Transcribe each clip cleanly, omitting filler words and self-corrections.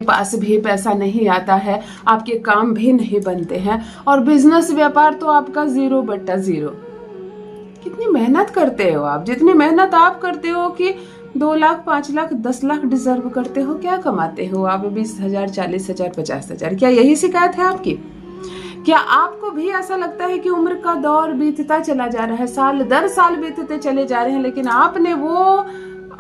पास भी पैसा नहीं आता है, आपके काम भी नहीं बनते हैं, और बिजनेस व्यापार तो आपका 0/0। कितनी मेहनत करते हो आप, जितनी मेहनत आप करते हो कि 2 लाख 5 लाख 10 लाख डिजर्व करते हो, क्या कमाते हो आप? 20,000 40,000 50,000। क्या यही शिकायत है आपकी? क्या आपको भी ऐसा लगता है कि उम्र का दौर बीतता चला जा रहा है, साल दर साल बीतते चले जा रहे हैं, लेकिन आपने वो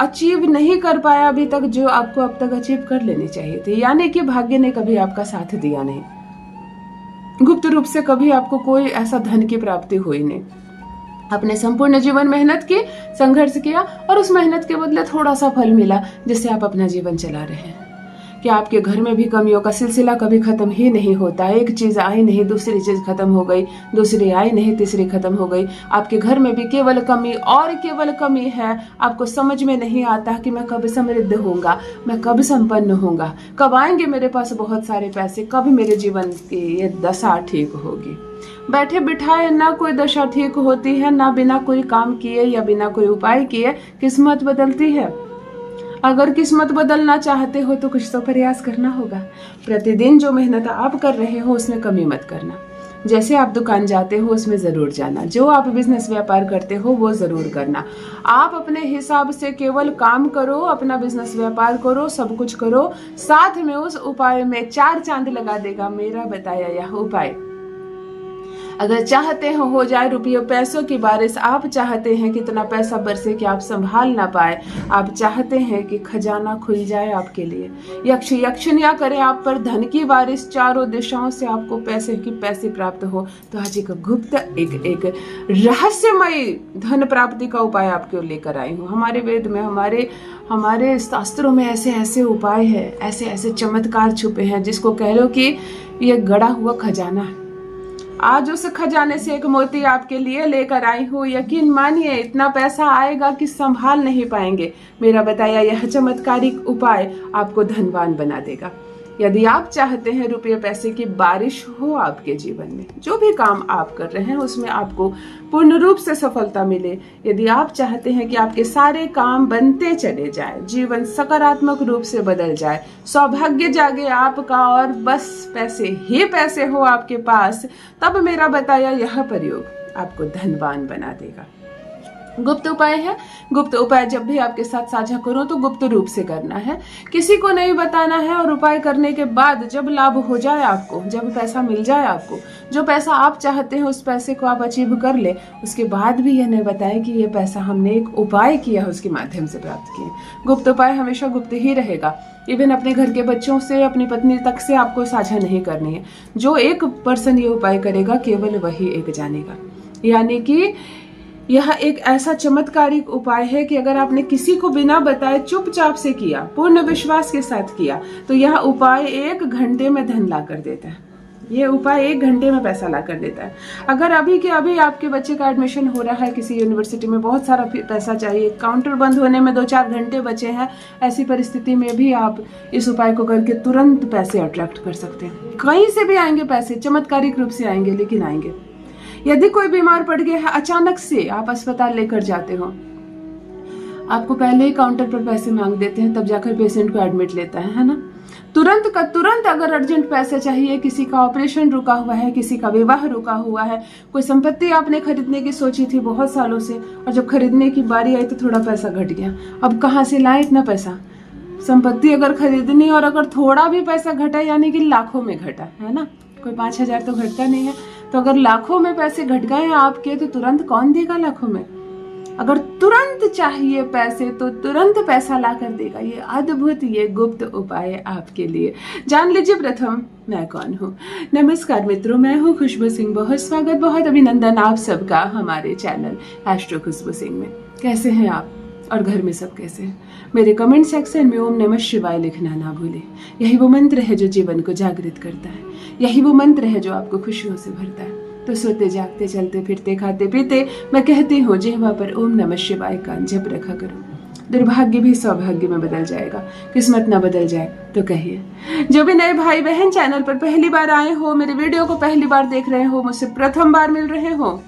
अचीव नहीं कर पाया अभी तक जो आपको अब तक अचीव कर लेनी चाहिए थी? यानी कि भाग्य ने कभी आपका साथ दिया नहीं, गुप्त रूप से कभी आपको कोई ऐसा धन की प्राप्ति हुई नहीं। अपने संपूर्ण जीवन मेहनत की, संघर्ष किया, और उस मेहनत के बदले थोड़ा सा फल मिला जिससे आप अपना जीवन चला रहे हैं। क्या आपके घर में भी कमियों का सिलसिला कभी खत्म ही नहीं होता? एक चीज आई नहीं दूसरी चीज खत्म हो गई, दूसरी आई नहीं तीसरी खत्म हो गई। आपके घर में भी केवल कमी और केवल कमी है। आपको समझ में नहीं आता कि मैं कब समृद्ध होऊंगा, मैं कब संपन्न होऊंगा, कब आएंगे मेरे पास बहुत सारे पैसे, कब मेरे जीवन की ये दशा ठीक होगी। बैठे बिठाए ना कोई दशा ठीक होती है, ना बिना कोई काम किए या बिना कोई उपाय किए किस्मत बदलती है। अगर किस्मत बदलना चाहते हो तो कुछ तो प्रयास करना होगा। प्रतिदिन जो मेहनत आप कर रहे हो उसमें कमी मत करना। जैसे आप दुकान जाते हो उसमें जरूर जाना, जो आप बिजनेस व्यापार करते हो वो जरूर करना। आप अपने हिसाब से केवल काम करो, अपना बिजनेस व्यापार करो, सब कुछ करो, साथ में उस उपाय में 4 चांद लगा देगा मेरा बताया यह उपाय। अगर चाहते हो जाए रुपये पैसों की बारिश, आप चाहते हैं कि इतना पैसा बरसे कि आप संभाल ना पाए, आप चाहते हैं कि खजाना खुल जाए आपके लिए, यक्ष यक्षिणियां करें आप पर धन की बारिश, चारों दिशाओं से आपको पैसे की पैसे प्राप्त हो, तो आज एक गुप्त एक रहस्यमय धन प्राप्ति का उपाय आपके लेकर आई हूँ। हमारे वेद में, हमारे शास्त्रों में ऐसे ऐसे उपाय है, ऐसे ऐसे चमत्कार छुपे हैं जिसको कह लो कि ये गड़ा हुआ खजाना है। आज उस खजाने से एक मोती आपके लिए लेकर आई हूँ। यकीन मानिए इतना पैसा आएगा कि संभाल नहीं पाएंगे। मेरा बताया यह चमत्कारिक उपाय आपको धनवान बना देगा। यदि आप चाहते हैं रुपये पैसे की बारिश हो आपके जीवन में, जो भी काम आप कर रहे हैं उसमें आपको पूर्ण रूप से सफलता मिले, यदि आप चाहते हैं कि आपके सारे काम बनते चले जाए, जीवन सकारात्मक रूप से बदल जाए, सौभाग्य जागे आपका और बस पैसे ही पैसे हो आपके पास, तब मेरा बताया यह प्रयोग आपको धनवान बना देगा। गुप्त उपाय है। गुप्त उपाय जब भी आपके साथ साझा करो तो गुप्त रूप से करना है, किसी को नहीं बताना है। और उपाय करने के बाद जब लाभ हो जाए आपको, जब पैसा मिल जाए आपको, जो पैसा आप चाहते हैं उस पैसे को आप अचीव कर ले, उसके बाद भी यह नहीं बताएं कि ये पैसा हमने एक उपाय किया उसके माध्यम से प्राप्त किए। गुप्त उपाय हमेशा गुप्त ही रहेगा। इवन अपने घर के बच्चों से, अपनी पत्नी तक से आपको साझा नहीं करनी है। जो एक पर्सन ये उपाय करेगा केवल वही एक जानेगा। यानी कि यह एक ऐसा चमत्कारिक उपाय है कि अगर आपने किसी को बिना बताए चुपचाप से किया, पूर्ण विश्वास के साथ किया, तो यह उपाय 1 घंटे में धन ला कर देता है। ये उपाय 1 घंटे में पैसा ला कर देता है। अगर अभी के अभी आपके बच्चे का एडमिशन हो रहा है किसी यूनिवर्सिटी में, बहुत सारा पैसा चाहिए, काउंटर बंद होने में 2-4 घंटे बचे हैं, ऐसी परिस्थिति में भी आप इस उपाय को करके तुरंत पैसे अट्रैक्ट कर सकते हैं। कहीं से भी आएंगे पैसे, चमत्कारिक रूप से आएंगे, लेकिन आएंगे। यदि कोई बीमार पड़ गया है, अचानक से आप अस्पताल लेकर जाते हो, आपको पहले ही काउंटर पर पैसे मांग देते हैं, तब जाकर पेशेंट को एडमिट लेता है ना। तुरंत का तुरंत अगर अर्जेंट पैसे चाहिए, किसी का ऑपरेशन रुका हुआ है, किसी का विवाह रुका हुआ है, कोई संपत्ति आपने खरीदने की सोची थी बहुत सालों से, और जब खरीदने की बारी आई तो थोड़ा पैसा घट गया, अब कहाँ से लाए इतना पैसा? संपत्ति अगर खरीदनी और अगर थोड़ा भी पैसा घटा यानी कि लाखों में घटा है ना, कोई 5,000 तो घटता नहीं है। तो अगर लाखों में पैसे घट गए आपके तो तुरंत कौन देगा लाखों में? अगर तुरंत चाहिए पैसे तो तुरंत पैसा ला कर देगा। ये अद्भुत, ये गुप्त उपाय आपके लिए। जान लीजिए प्रथम मैं कौन हूँ। नमस्कार मित्रों, मैं हूँ खुशबू सिंह। बहुत स्वागत, बहुत अभिनंदन आप सबका हमारे चैनल एस्ट्रो खुशबू सिंह में। कैसे हैं आप और घर में सब कैसे हैं? मेरे कमेंट सेक्शन में ओम नमः शिवाय लिखना ना भूलें। यही वो मंत्र है जो जीवन को जागृत करता है, यही वो मंत्र है जो आपको खुशियों से भरता है। तो सोते जागते, चलते फिरते, खाते पीते मैं कहती हूँ जिह्वा पर ओम नमः शिवाय का जप रखा करो। दुर्भाग्य भी सौभाग्य में बदल जाएगा। किस्मत ना बदल जाए तो कहिए। जो भी नए भाई बहन चैनल पर पहली बार आए हो, मेरे वीडियो को पहली बार देख रहे हो, मुझसे प्रथम बार मिल रहे हो,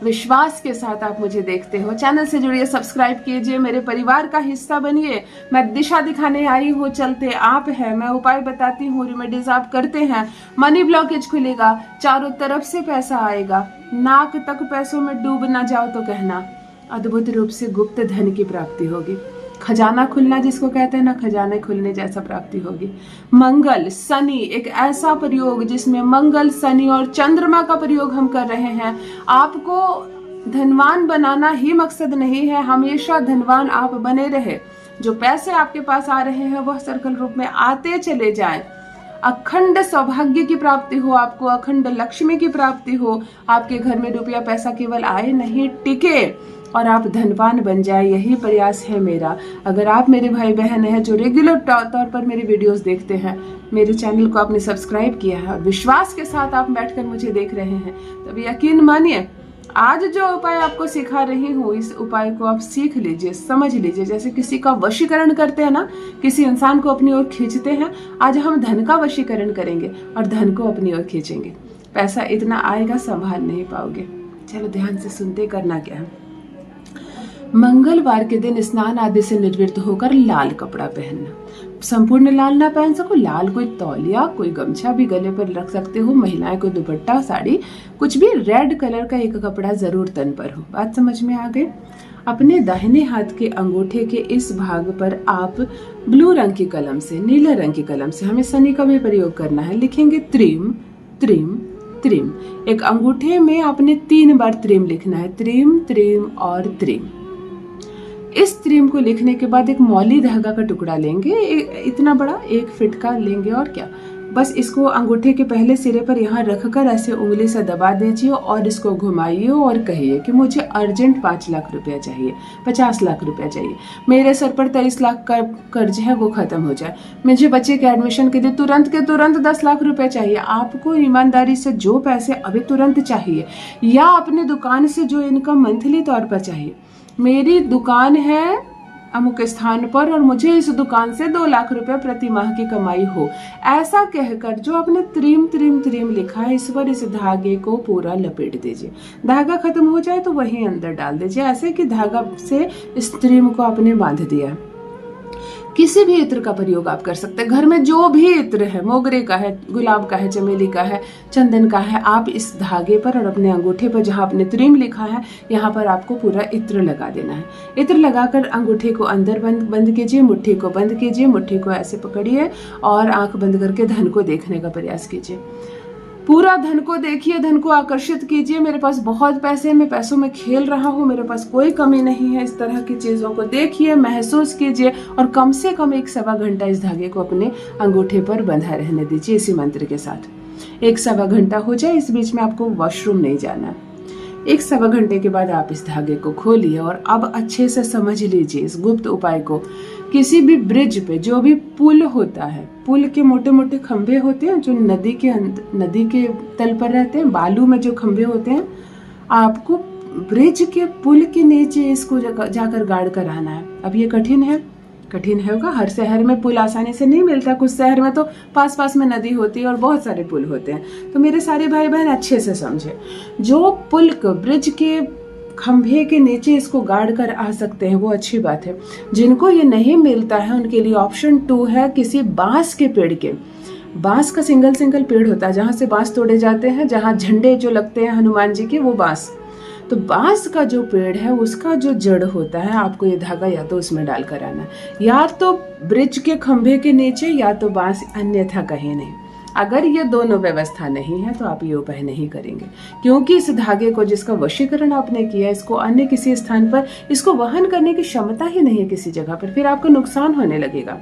विश्वास के साथ आप मुझे देखते हो। चैनल से जुड़िए, सब्सक्राइब कीजिए, मेरे परिवार का हिस्सा बनिए। मैं दिशा दिखाने आई हूँ, चलते आप हैं, मैं उपाय बताती हूँ, रेमेडीज आप करते हैं, मनी ब्लॉकेज खुलेगा, चारों तरफ से पैसा आएगा, नाक तक पैसों में डूब ना जाओ तो कहना। अद्भुत रूप से गुप्त धन की प्राप्ति होगी। खजाना खुलना जिसको कहते हैं ना, खजाने खुलने जैसा प्राप्ति होगी। मंगल शनि, एक ऐसा प्रयोग जिसमें मंगल शनि और चंद्रमा का प्रयोग हम कर रहे हैं। आपको धनवान बनाना ही मकसद नहीं है, हमेशा धनवान आप बने रहे। जो पैसे आपके पास आ रहे हैं वह सर्कल रूप में आते चले जाएं। अखंड सौभाग्य की प्राप्ति हो, आपको अखंड लक्ष्मी की प्राप्ति हो, आपके घर में रुपया पैसा केवल आए नहीं टिके और आप धनवान बन जाए, यही प्रयास है मेरा। अगर आप मेरे भाई बहन हैं जो रेगुलर तौर पर मेरे वीडियोस देखते हैं, मेरे चैनल को आपने सब्सक्राइब किया है और विश्वास के साथ आप बैठकर मुझे देख रहे हैं, तब यकीन मानिए आज जो उपाय आपको सिखा रही हूँ, इस उपाय को आप सीख लीजिए, समझ लीजिए। जैसे किसी का वशीकरण करते हैं ना, किसी इंसान को अपनी ओर खींचते हैं, आज हम धन का वशीकरण करेंगे और धन को अपनी ओर खींचेंगे। पैसा इतना आएगा संभाल नहीं पाओगे। चलो ध्यान से सुनते, करना क्या है। मंगलवार के दिन स्नान आदि से निर्वृत्त होकर लाल कपड़ा पहनना। संपूर्ण लाल ना पहन सको, लाल कोई तौलिया, कोई गमछा भी गले पर रख सकते हो। महिलाएं कोई दुपट्टा, साड़ी, कुछ भी रेड कलर का एक कपड़ा जरूर तन पर हो। बात समझ में आ गई। अपने दाहिने हाथ के अंगूठे के इस भाग पर आप ब्लू रंग की कलम से, नीले रंग की कलम से, हमें शनि का भी प्रयोग करना है, लिखेंगे त्रिम त्रिम त्रिम। एक अंगूठे में आपने 3 बार त्रिम लिखना है, त्रिम त्रिम और त्रिम। इस त्रिम को लिखने के बाद एक मौली धागा का टुकड़ा लेंगे, इतना बड़ा 1 फीट का लेंगे और क्या, बस इसको अंगूठे के पहले सिरे पर यहाँ रखकर ऐसे उंगली से दबा दीजिए और इसको घुमाइए और कहिए कि मुझे अर्जेंट 5 लाख रुपया चाहिए, 50 लाख रुपया चाहिए, मेरे सर पर 23 लाख का कर्ज है वो खत्म हो जाए, मुझे बच्चे के एडमिशन के लिए तुरंत के तुरंत 10 लाख रुपया चाहिए। आपको ईमानदारी से जो पैसे अभी तुरंत चाहिए या अपनी दुकान से जो इनकम मंथली तौर पर चाहिए, मेरी दुकान है अमुक स्थान पर और मुझे इस दुकान से 2 लाख रुपए प्रति माह की कमाई हो, ऐसा कहकर जो आपने त्रिम त्रिम त्रिम लिखा है, इस पर इस धागे को पूरा लपेट दीजिए। धागा खत्म हो जाए तो वहीं अंदर डाल दीजिए, ऐसे कि धागा से इस त्रिम को आपने बांध दिया। किसी भी इत्र का प्रयोग आप कर सकते हैं। घर में जो भी इत्र है, मोगरे का है, गुलाब का है, चमेली का है, चंदन का है, आप इस धागे पर और अपने अंगूठे पर जहां आपने त्रिम लिखा है, यहाँ पर आपको पूरा इत्र लगा देना है। इत्र लगाकर अंगूठे को अंदर बंद कीजिए, मुट्ठी को बंद कीजिए, मुट्ठी को ऐसे पकड़िए और आंख बंद करके धन को देखने का प्रयास कीजिए। पूरा धन को देखिए, धन को आकर्षित कीजिए। मेरे पास बहुत पैसे हैं, मैं पैसों में खेल रहा हूँ, मेरे पास कोई कमी नहीं है। इस तरह की चीजों को देखिए, महसूस कीजिए और कम से कम 1-1.25 घंटा इस धागे को अपने अंगूठे पर बंधा रहने दीजिए इसी मंत्र के साथ। 1-1.25 घंटा हो जाए, इस बीच में आपको वॉशरूम नहीं जाना। 1-1.25 घंटे के बाद आप इस धागे को खोलिए और अब अच्छे से समझ लीजिए इस गुप्त उपाय को। किसी भी ब्रिज पे जो भी पुल होता है, पुल के मोटे मोटे खंभे होते हैं जो नदी के तल पर रहते हैं, बालू में जो खंभे होते हैं, आपको ब्रिज के पुल के नीचे इसको जाकर गाड़ कर आना है। अब ये कठिन होगा, हर शहर में पुल आसानी से नहीं मिलता, कुछ शहर में तो पास में नदी होती है और बहुत सारे पुल होते हैं। तो मेरे सारे भाई बहन अच्छे से समझे, जो पुल को ब्रिज के खंभे के नीचे इसको गाड़ कर आ सकते हैं वो अच्छी बात है। जिनको ये नहीं मिलता है उनके लिए ऑप्शन 2 है किसी बांस के पेड़ के। बांस का सिंगल पेड़ होता है, जहां से बांस तोड़े जाते हैं, जहां झंडे जो लगते हैं हनुमान जी के, वो बांस। तो बांस का जो पेड़ है उसका जो जड़ होता है, आपको ये धागा या तो उसमें डाल कर आना, या तो ब्रिज के खंभे के नीचे या तो बांस, अन्यथा कहीं नहीं। अगर ये दोनों व्यवस्था नहीं है तो आप ये उपाय नहीं करेंगे, क्योंकि इस धागे को जिसका वशीकरण आपने किया, इसको अन्य किसी स्थान पर इसको वहन करने की क्षमता ही नहीं है किसी जगह पर, फिर आपको नुकसान होने लगेगा।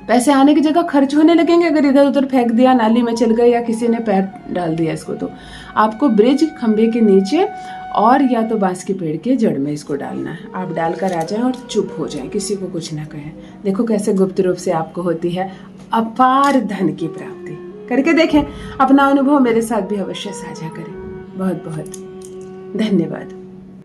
पैसे आने की जगह खर्च होने लगेंगे अगर इधर उधर फेंक दिया, नाली में चल गए या किसी ने पैर डाल दिया इसको। तो आपको ब्रिज खंभे के नीचे और या तो बांस के पेड़ के जड़ में इसको डालना है। आप डालकर आ जाएं और चुप हो जाएं, किसी को कुछ ना कहें। देखो कैसे गुप्त रूप से आपको होती है अपार धन की प्राप्ति। करके देखें, अपना अनुभव मेरे साथ भी अवश्य साझा करें। बहुत बहुत धन्यवाद।